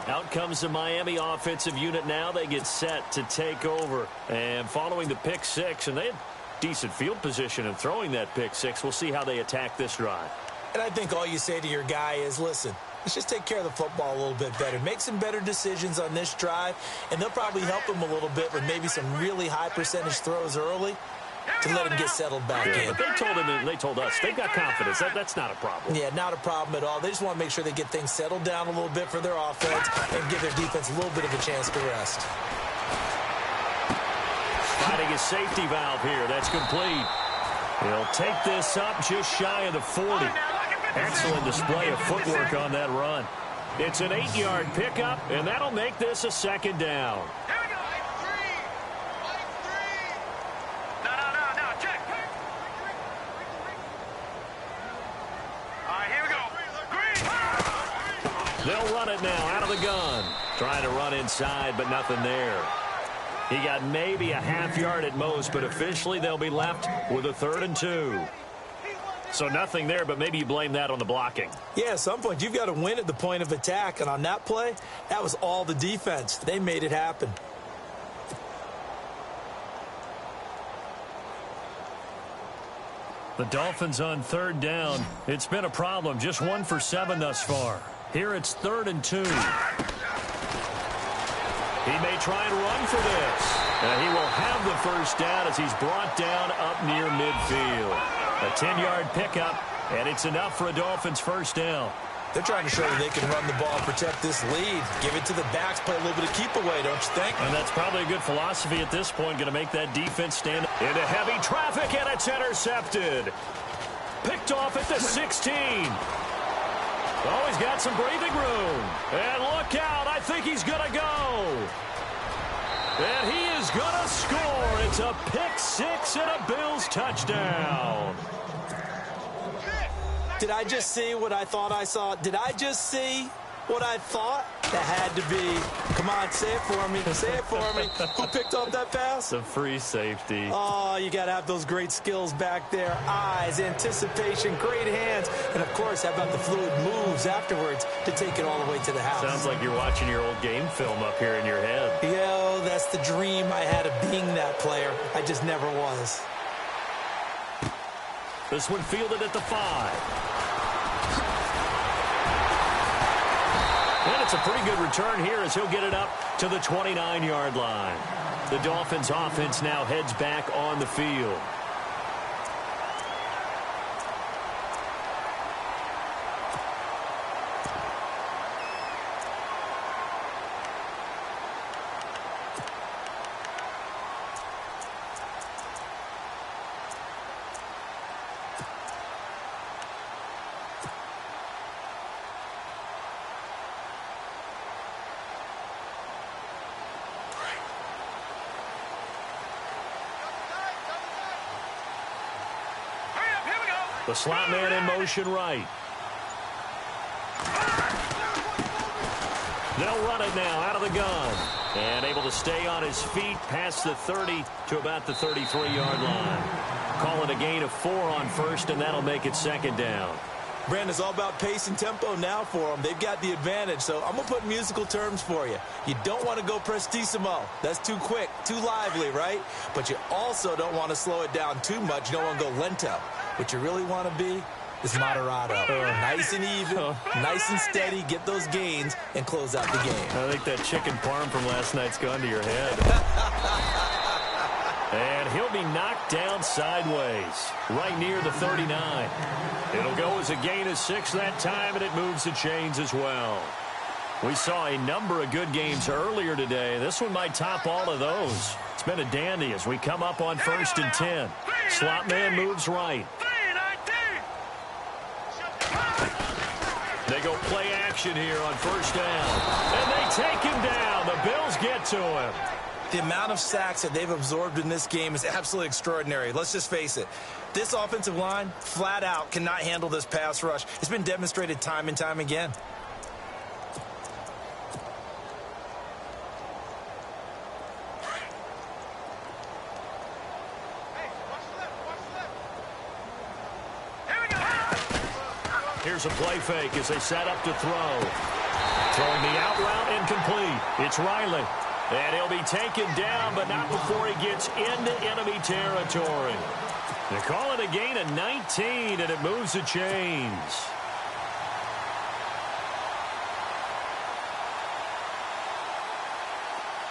Out comes the Miami offensive unit now. They get set to take over. And following the pick six, and they had decent field position in throwing that pick six. We'll see how they attack this drive. And I think all you say to your guy is, listen, let's just take care of the football a little bit better. Make some better decisions on this drive, and they'll probably help him a little bit with maybe some really high percentage throws early to let him get settled back in. But they told us they've got confidence. That's not a problem. Yeah, not a problem at all. They just want to make sure they get things settled down a little bit for their offense and give their defense a little bit of a chance to rest. Finding a safety valve here. That's complete. He'll take this up just shy of the 40. Excellent display of footwork on that run. It's an 8-yard pickup, and that'll make this a second down. They'll run it now out of the gun. Trying to run inside, but nothing there. He got maybe a half yard at most, but officially they'll be left with a 3rd and 2. So nothing there, but maybe you blame that on the blocking. Yeah, at some point you've got to win at the point of attack, and on that play, that was all the defense. They made it happen. The Dolphins on 3rd down. It's been a problem. Just 1 for 7 thus far. Here it's 3rd and 2. He may try and run for this. And he will have the first down as he's brought down up near midfield. A 10-yard pickup, and it's enough for a Dolphins first down. They're trying to show that they can run the ball, protect this lead, give it to the backs, play a little bit of keep away, don't you think? And that's probably a good philosophy at this point, going to make that defense stand into heavy traffic, and it's intercepted. Picked off at the 16. Oh, he's got some breathing room. And look out, I think he's going to go. And he is going to score. It's a pick six and a Bills touchdown. Did I just see what I thought I saw? Did I just see what I thought? That had to be. Come on, say it for me. Say it for me. Who picked up that pass? The free safety. Oh, you got to have those great skills back there. Eyes, anticipation, great hands. And, of course, how about the fluid moves afterwards to take it all the way to the house? Sounds like you're watching your old game film up here in your head. Yo, that's the dream I had of being that player. I just never was. This one fielded at the 5. And it's a pretty good return here as he'll get it up to the 29-yard line. The Dolphins offense now heads back on the field. The slot man in motion right. They'll run it now out of the gun. And able to stay on his feet past the 30 to about the 33-yard line. Call it a gain of 4 on first, and that'll make it second down. Brandon, it's all about pace and tempo now for them. They've got the advantage, so I'm going to put musical terms for you. You don't want to go prestissimo. That's too quick, too lively, right? But you also don't want to slow it down too much. You don't want to go lento. What you really want to be is moderato. Nice and even, nice and steady, get those gains, and close out the game. I think that chicken parm from last night's gone to your head. And he'll be knocked down sideways, right near the 39. It'll go as a gain of 6 that time, and it moves the chains as well. We saw a number of good games earlier today. This one might top all of those. It's been a dandy as we come up on 1st and 10. Slot man moves right. They go play action here on 1st down. And they take him down. The Bills get to him. The amount of sacks that they've absorbed in this game is absolutely extraordinary. Let's just face it. This offensive line, flat out, cannot handle this pass rush. It's been demonstrated time and time again. Here's a play fake as they set up to throw. Throwing the out route incomplete. It's Riley. And he'll be taken down, but not before he gets into enemy territory. They call it a gain of 19, and it moves the chains.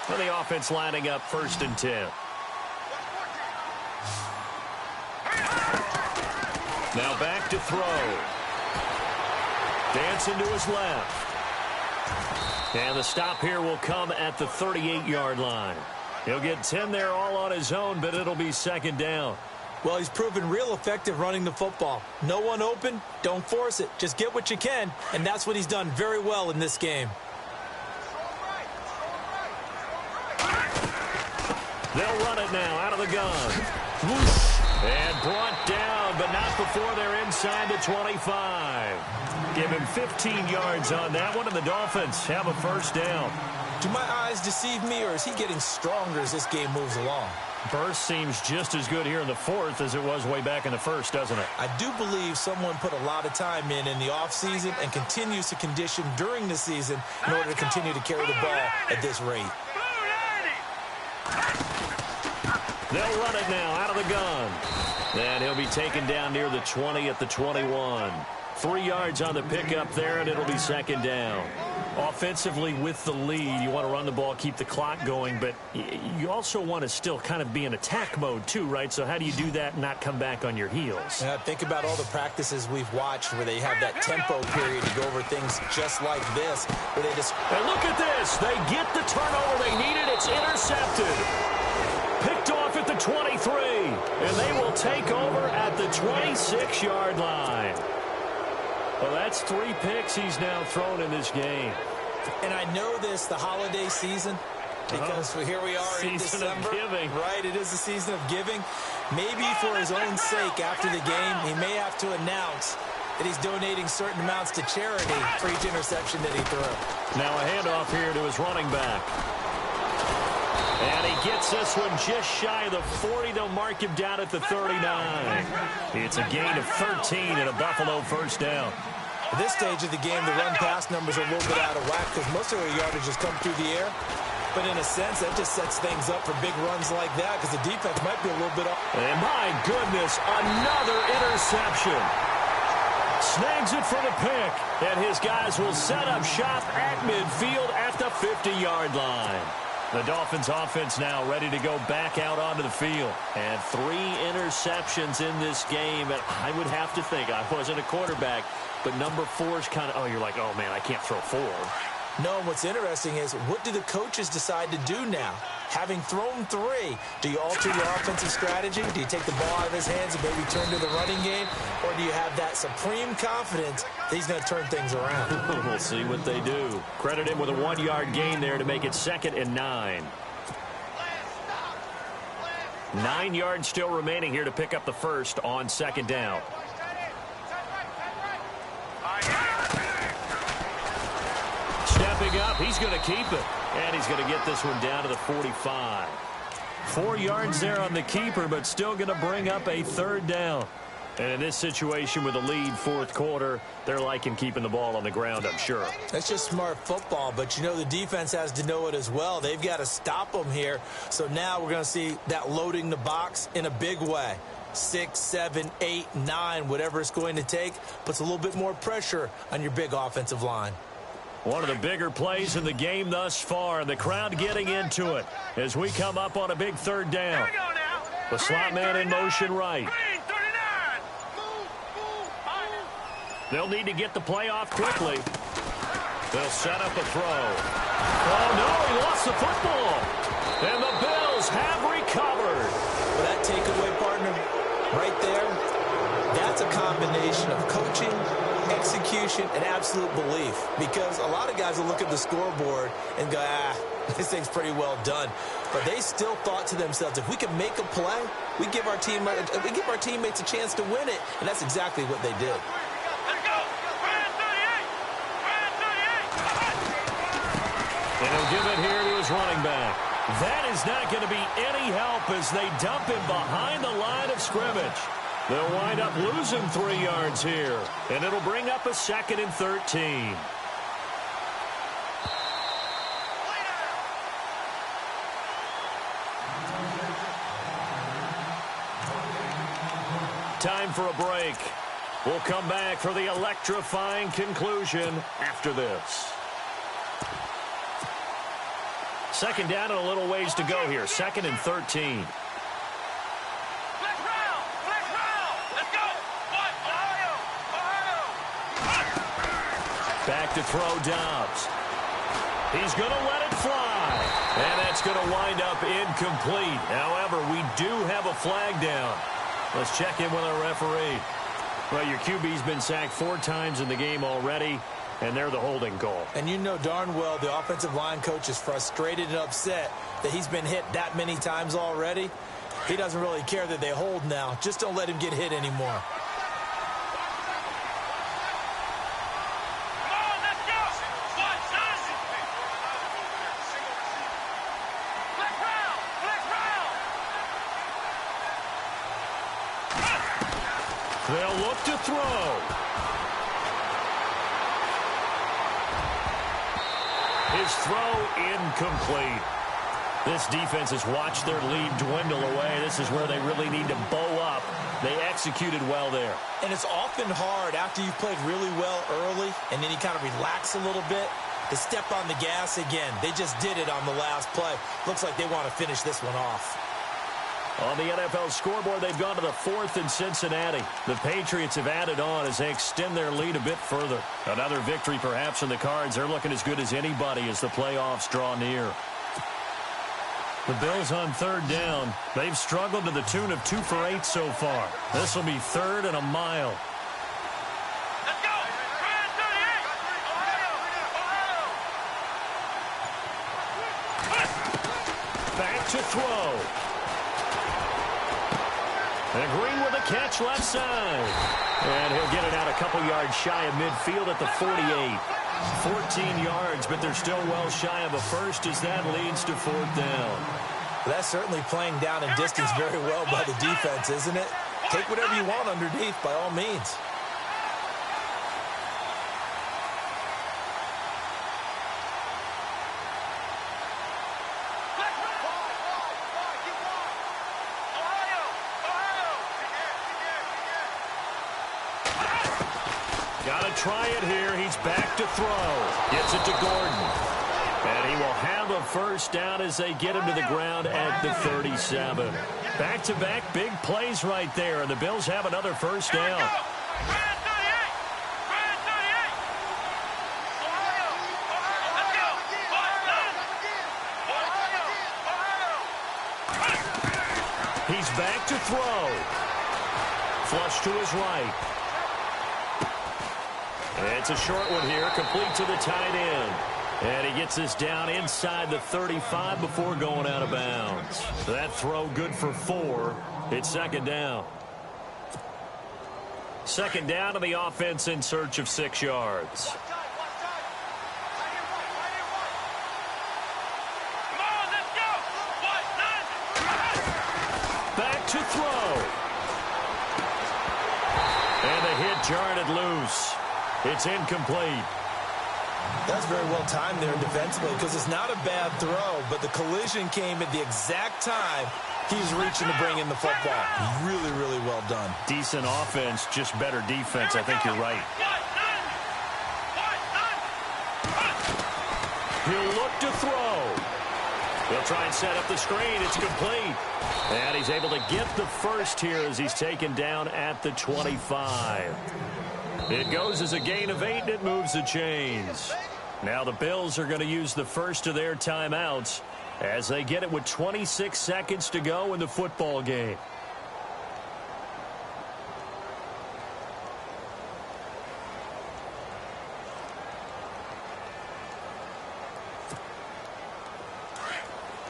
And the offense lining up 1st and 10. Now back to throw. Dancing to his left. And the stop here will come at the 38-yard line. He'll get 10 there all on his own, but it'll be 2nd down. Well, he's proven real effective running the football. No one open, don't force it. Just get what you can, and that's what he's done very well in this game. They'll run it now out of the gun. Whoosh. And brought down, but not before they're inside the 25. Give him 15 yards on that one, and the Dolphins have a 1st down. Do my eyes deceive me, or is he getting stronger as this game moves along? Burst seems just as good here in the 4th as it was way back in the 1st, doesn't it? I do believe someone put a lot of time in the offseason and continues to condition during the season in order to continue to carry the ball at this rate. They'll run it now out of the gun. And he'll be taken down near the 20 at the 21. 3 yards on the pickup there, and it'll be 2nd down. Offensively with the lead, you want to run the ball, keep the clock going, but you also want to still kind of be in attack mode too, right? So how do you do that and not come back on your heels? Think about all the practices we've watched where they have that tempo period to go over things just like this, where they just... And look at this. They get the turnover they needed. It's intercepted. Picked off at the 23, and they will take over at the 26-yard line. Well, that's 3 picks he's now thrown in this game. And I know this, the holiday season, because here we are in December. Of giving. Right, it is the season of giving. Maybe for his own sake after the game, he may have to announce that he's donating certain amounts to charity for each interception that he threw. Now a handoff here to his running back. And he gets this one just shy of the 40. They'll mark him down at the 39. It's a gain of 13 and a Buffalo 1st down. At this stage of the game, the run-pass numbers are a little bit out of whack because most of their yardage has come through the air. But in a sense, that just sets things up for big runs like that because the defense might be a little bit off. And my goodness, another interception. Snags it for the pick. And his guys will set up shop at midfield at the 50-yard line. The Dolphins offense now ready to go back out onto the field. And 3 interceptions in this game. And I would have to think, I wasn't a quarterback, but number 4 is kind of, you're like, oh, man, I can't throw 4. No, and what's interesting is, what do the coaches decide to do now? Having thrown 3, do you alter your offensive strategy? Do you take the ball out of his hands and maybe turn to the running game? Or do you have that supreme confidence that he's going to turn things around? We'll see what they do. Credit him with a 1-yard gain there to make it 2nd and 9. 9 yards still remaining here to pick up the first on 2nd down. Stepping up, he's going to keep it. And he's going to get this one down to the 45. 4 yards there on the keeper, but still going to bring up a 3rd down. And in this situation with a lead 4th quarter, they're liking keeping the ball on the ground, I'm sure. That's just smart football, but you know the defense has to know it as well. They've got to stop them here. So now we're going to see that loading the box in a big way. 6, 7, 8, 9, whatever it's going to take, puts a little bit more pressure on your big offensive line. One of the bigger plays in the game thus far, and the crowd getting into it as we come up on a big 3rd down. The slot man in motion right. They'll need to get the play off quickly. They'll set up a throw. Oh, no, he lost the football. And the Bills have recovered. Well, that takeaway, partner, right there, that's a combination of coaching, execution, and absolute belief. Because a lot of guys will look at the scoreboard and go, this thing's pretty well done. But they still thought to themselves, if we can make a play, we give our teammates a chance to win it. And that's exactly what they did. And he'll give it here to his running back. That is not going to be any help as they dump him behind the line of scrimmage. They'll wind up losing 3 yards here. And it'll bring up a 2nd and 13. Time for a break. We'll come back for the electrifying conclusion after this. 2nd down and a little ways to go here. 2nd and 13. Back to throw Dobbs. He's going to let it fly. And that's going to wind up incomplete. However, we do have a flag down. Let's check in with our referee. Well, your QB's been sacked 4 times in the game already, and they're the holding call. And you know darn well the offensive line coach is frustrated and upset that he's been hit that many times already. He doesn't really care that they hold now. Just don't let him get hit anymore. They'll look to throw. His throw incomplete. This defense has watched their lead dwindle away. This is where they really need to bow up. They executed well there. And it's often hard after you've played really well early and then you kind of relax a little bit to step on the gas again. They just did it on the last play. Looks like they want to finish this one off. On the NFL scoreboard, they've gone to the 4th in Cincinnati. The Patriots have added on as they extend their lead a bit further. Another victory perhaps in the cards. They're looking as good as anybody as the playoffs draw near. The Bills on 3rd down. They've struggled to the tune of 2 for 8 so far. This will be 3rd and a mile. Let's go! Back to throw. And Green with a catch left side. And he'll get it out a couple yards shy of midfield at the 48. 14 yards, but they're still well shy of a first as that leads to 4th down. Well, that's certainly playing down in distance very well by the defense, isn't it? Take whatever you want underneath by all means. Got to try it here. He's back to throw. Gets it to Gordon. And he will have a first down as they get him to the ground at the 37. Back-to-back big plays right there, and the Bills have another first down. He's back to throw. Flush to his right. It's a short one here, complete to the tight end. And he gets this down inside the 35 before going out of bounds. That throw good for 4. It's second down. Second down to the offense in search of 6 yards. Back to throw. And the hit jarred it loose. It's incomplete. That's very well timed there defensively because it's not a bad throw, but the collision came at the exact time he's reaching to bring in the football. Really, really well done. Decent offense, just better defense. I think you're right. He'll look to throw. He'll try and set up the screen. It's complete. And he's able to get the first here as he's taken down at the 25. It goes as a gain of 8, and it moves the chains. Now the Bills are going to use the first of their timeouts as they get it with 26 seconds to go in the football game.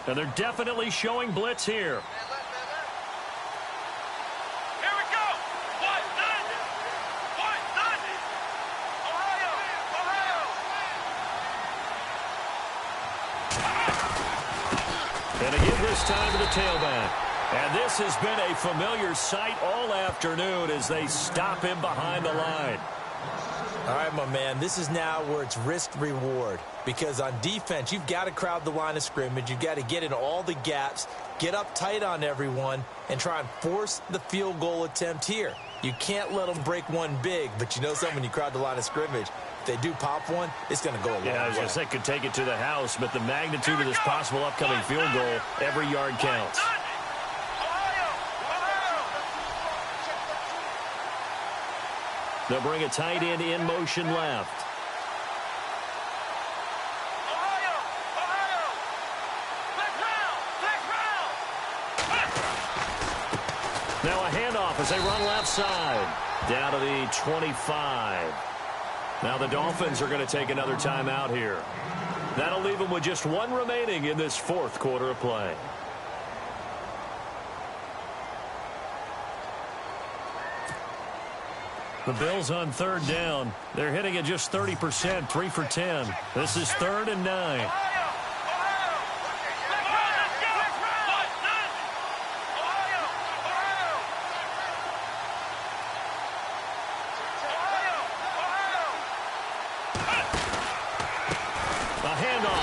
And they're definitely showing blitz here. And again this time to the tailback. And this has been a familiar sight all afternoon as they stop him behind the line. All right, my man, this is now where it's risk-reward. Because on defense, you've got to crowd the line of scrimmage. You've got to get in all the gaps, get up tight on everyone, and try and force the field goal attempt here. You can't let them break one big, but you know something, when you crowd the line of scrimmage, if they do pop one, it's going to go a long way. Yeah, I was going to say could take it to the house, but the magnitude of this possible upcoming field goal, every yard counts. They'll bring a tight end in motion left. Now a handoff as they run left side. Down to the 25. Now the Dolphins are going to take another timeout here. That'll leave them with just 1 remaining in this 4th quarter of play. The Bills on 3rd down. They're hitting at just 30%, 3 for 10. This is 3rd and 9.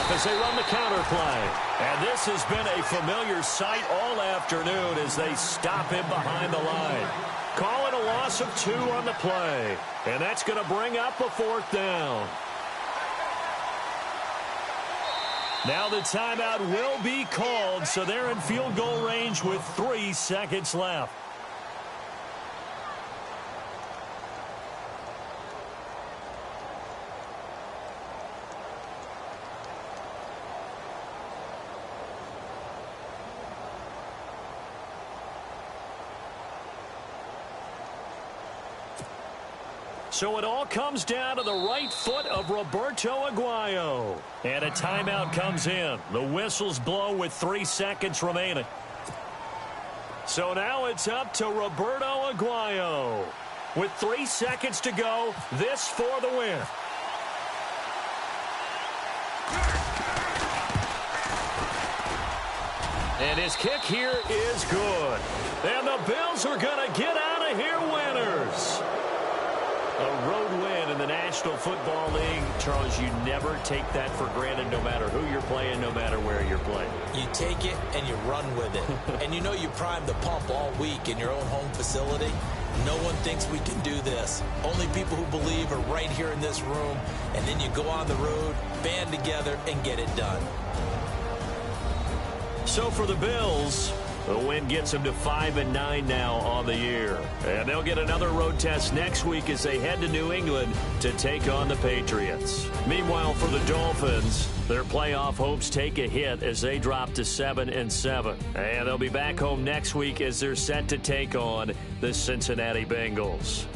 As they run the counter play. And this has been a familiar sight all afternoon as they stop him behind the line. Call it a loss of 2 on the play. And that's going to bring up a 4th down. Now the timeout will be called, so they're in field goal range with 3 seconds left. So it all comes down to the right foot of Roberto Aguayo. And a timeout comes in. The whistles blow with 3 seconds remaining. So now it's up to Roberto Aguayo. With 3 seconds to go, this for the win. And his kick here is good. And the Bills are going to get out of here winners. A road win in the National Football League. Charles, you never take that for granted no matter who you're playing, no matter where you're playing. You take it and you run with it. And you know you primed the pump all week in your own home facility. No one thinks we can do this. Only people who believe are right here in this room. And then you go on the road, band together, and get it done. So for the Bills, the win gets them to 5-9 now on the year. And they'll get another road test next week as they head to New England to take on the Patriots. Meanwhile, for the Dolphins, their playoff hopes take a hit as they drop to 7-7. And they'll be back home next week as they're set to take on the Cincinnati Bengals.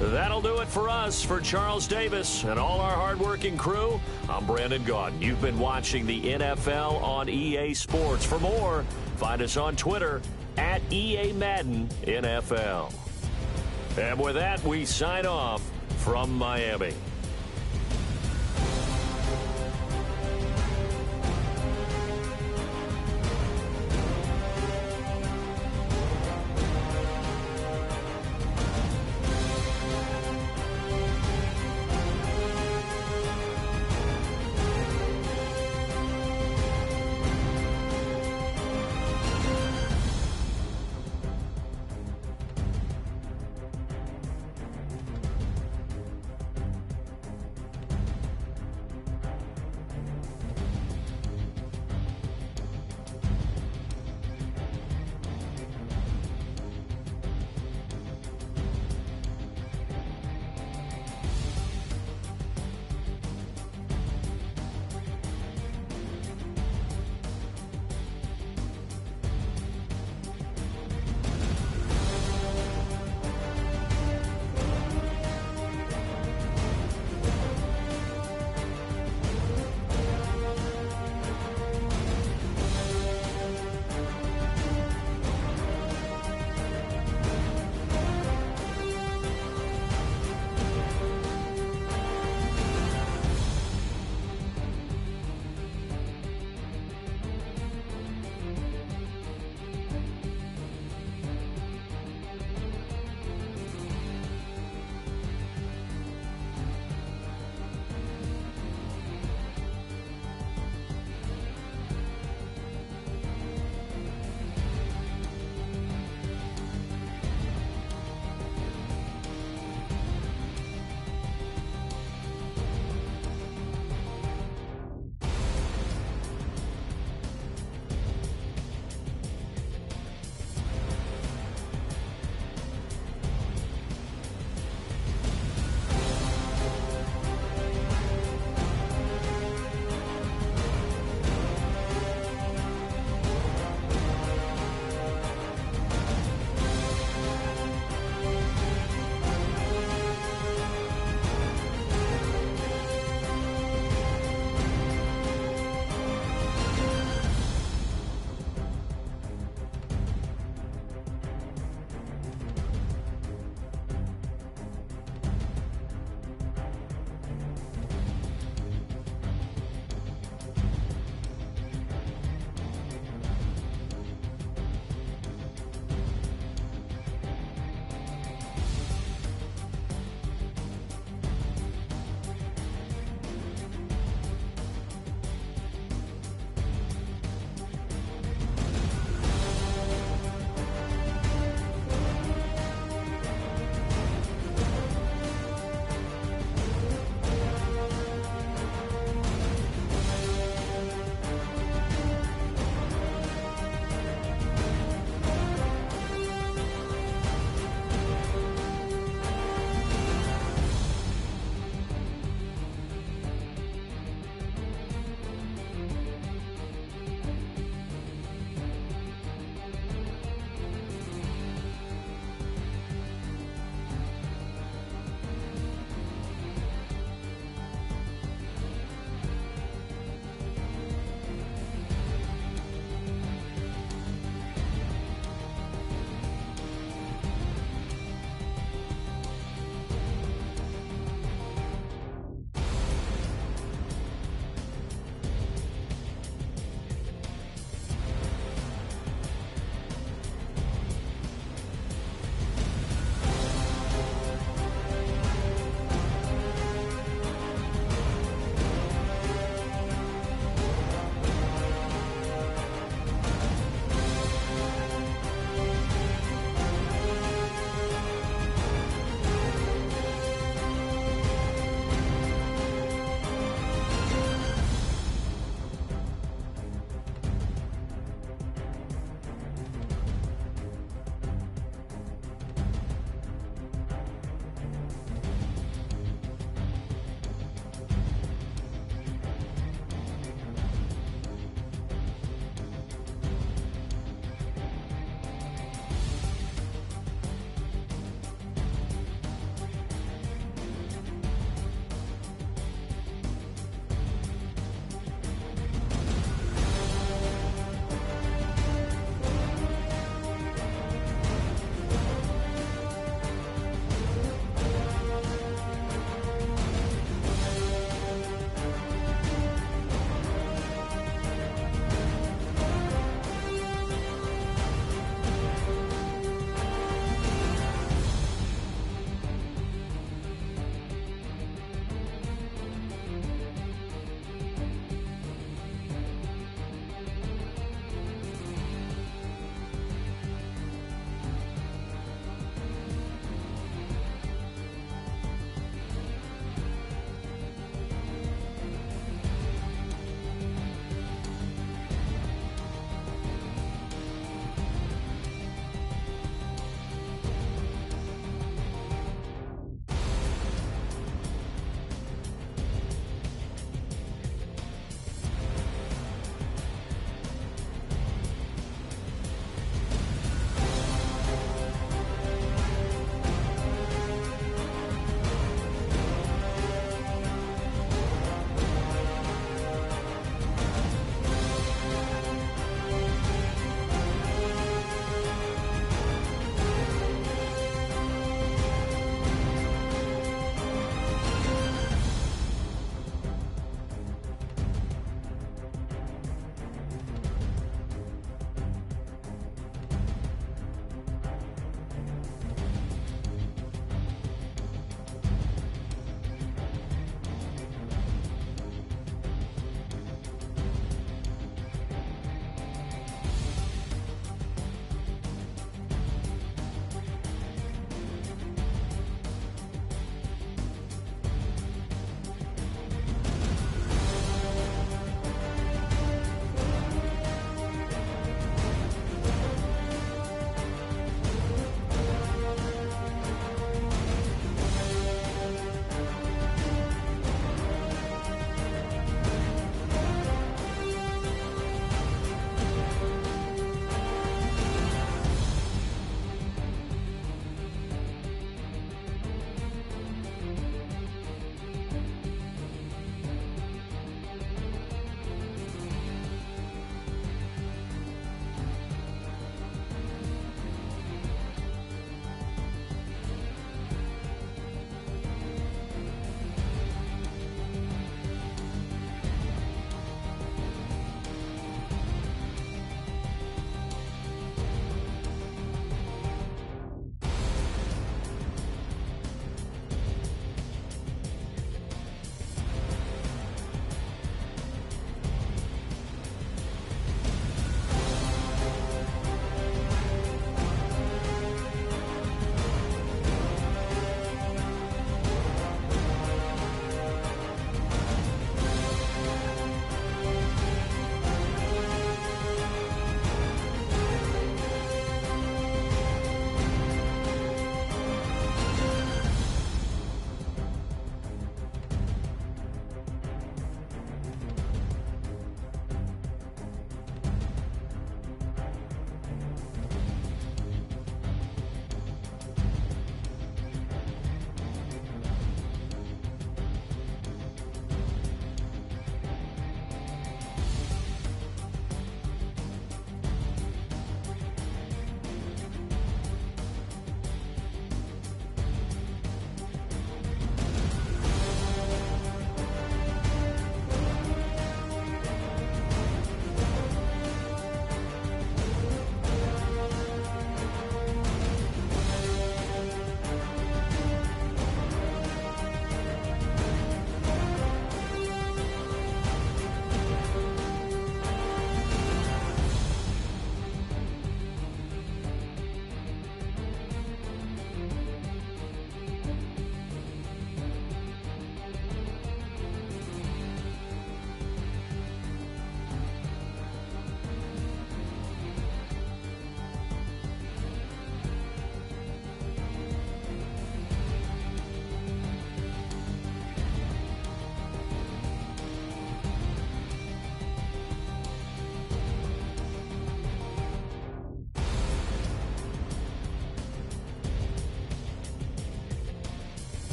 That'll do it for us. For Charles Davis and all our hardworking crew, I'm Brandon Gaudin. You've been watching the NFL on EA Sports. For more, find us on Twitter at EA Madden NFL. And with that, we sign off from Miami.